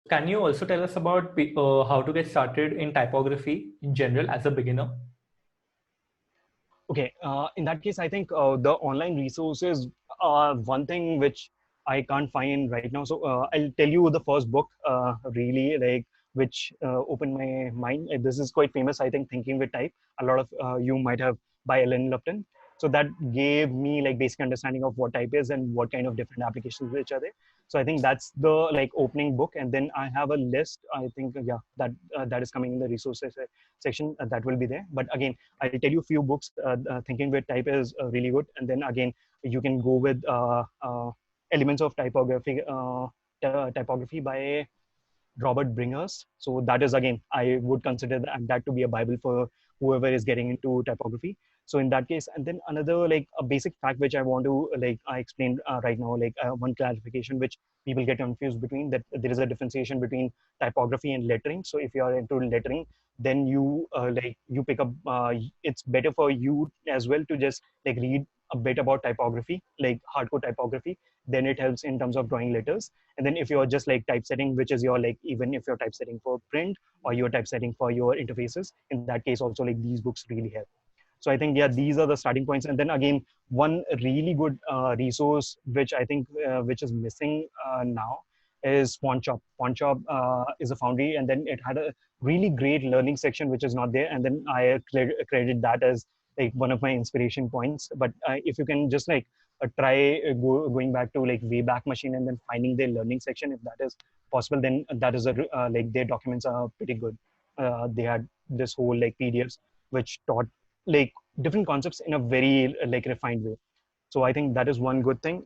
Can you also tell us about how to get started in typography in general as a beginner? Okay, in that case, I think the online resources are one thing which I can't find right now. So I'll tell you the first book, really like which opened my mind. This is quite famous, I think, Thinking with Type. A lot of you might have by Ellen Lupton. So that gave me like basic understanding of what type is and what kind of different applications which are there. So I think that's the like opening book, and then I have a list. I think yeah, that is coming in the resources section. That will be there. But again, I'll tell you a few books. Thinking with Type is really good, and then again you can go with Elements of Typography. Typography by Robert Bringers. So that is again, I would consider that to be a Bible for whoever is getting into typography. So in that case, and then another like a basic fact which I want to like I explained right now, like one clarification which people get confused between, that there is a differentiation between typography and lettering. So if you are into lettering, then you like you pick up. It's better for you as well to just like read a bit about typography, like hardcore typography. Then it helps in terms of drawing letters. And then if you're just like typesetting, which is your like, even if you're typesetting for print or you're typesetting for your interfaces, in that case also like these books really help. So I think yeah, these are the starting points. And then again, one really good resource which I think which is missing now is FontShop. FontShop is a foundry, and then it had a really great learning section which is not there. And then I credit that as like one of my inspiration points. But if you can just like try going back to like Wayback Machine and then finding their learning section, if that is possible, then that is a like their documents are pretty good. They had this whole like PDFs which taught like different concepts in a very like refined way. So I think that is one good thing.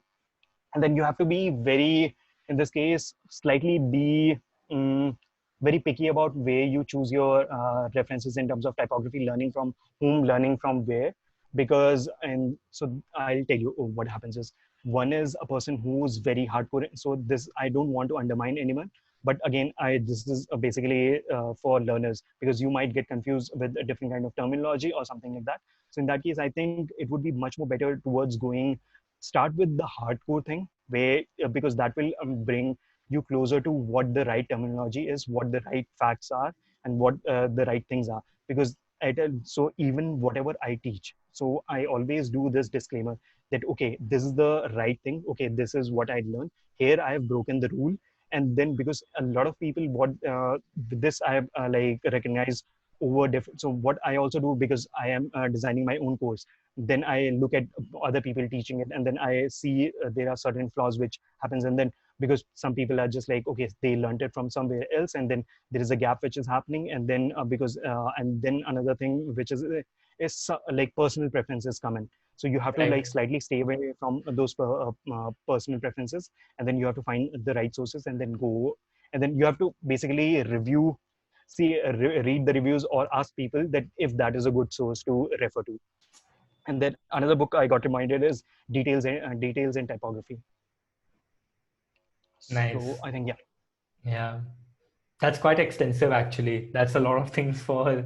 And then you have to be very, in this case, slightly be um, very picky about where you choose your references in terms of typography, learning from whom, learning from where. Because and so I'll tell you what happens is, one is a person who's very hardcore. So this, I don't want to undermine anyone, but again, I this is basically for learners, because you might get confused with a different kind of terminology or something like that. So in that case, I think it would be much more better towards going, start with the hardcore thing, where because that will bring you closer to what the right terminology is, what the right facts are, and what the right things are. Because so even whatever I teach, so I always do this disclaimer that okay, this is the right thing, okay, this is what I learned, here I have broken the rule. And then because a lot of people what this I have like recognized over different. So what I also do, because I am designing my own course, then I look at other people teaching it, and then I see there are certain flaws which happens. And then because some people are just like okay, they learned it from somewhere else, and then there is a gap which is happening. And then because and then another thing which is like personal preferences come in. So you have to like Right. slightly stay away from those personal preferences, and then you have to find the right sources and then go. And then you have to basically review, see read the reviews or ask people that if that is a good source to refer to. And then another book I got reminded is Details in Typography. So Nice. I think yeah. Yeah. That's quite extensive, actually. That's a lot of things for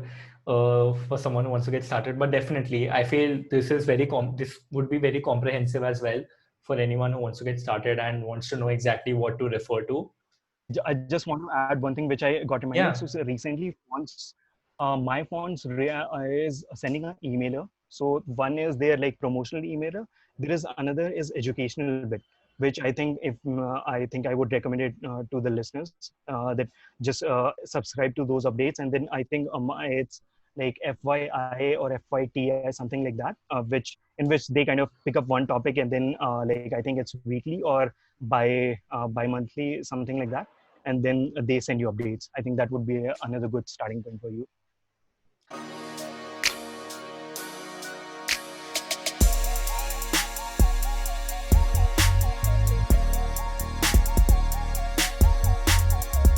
someone who wants to get started. But definitely, I feel this is this would be very comprehensive as well for anyone who wants to get started and wants to know exactly what to refer to. I just want to add one thing which I got reminded. Yeah. So recently, fonts, my fonts is sending an emailer. So one is their like promotional emailer. There is another is educational bit, which I think if I think I would recommend it to the listeners that just subscribe to those updates. And then I think it's like FYI or FYTI, something like that, which in which they kind of pick up one topic, and then like I think it's weekly or bi monthly, something like that, and then they send you updates. I think that would be another good starting point for you.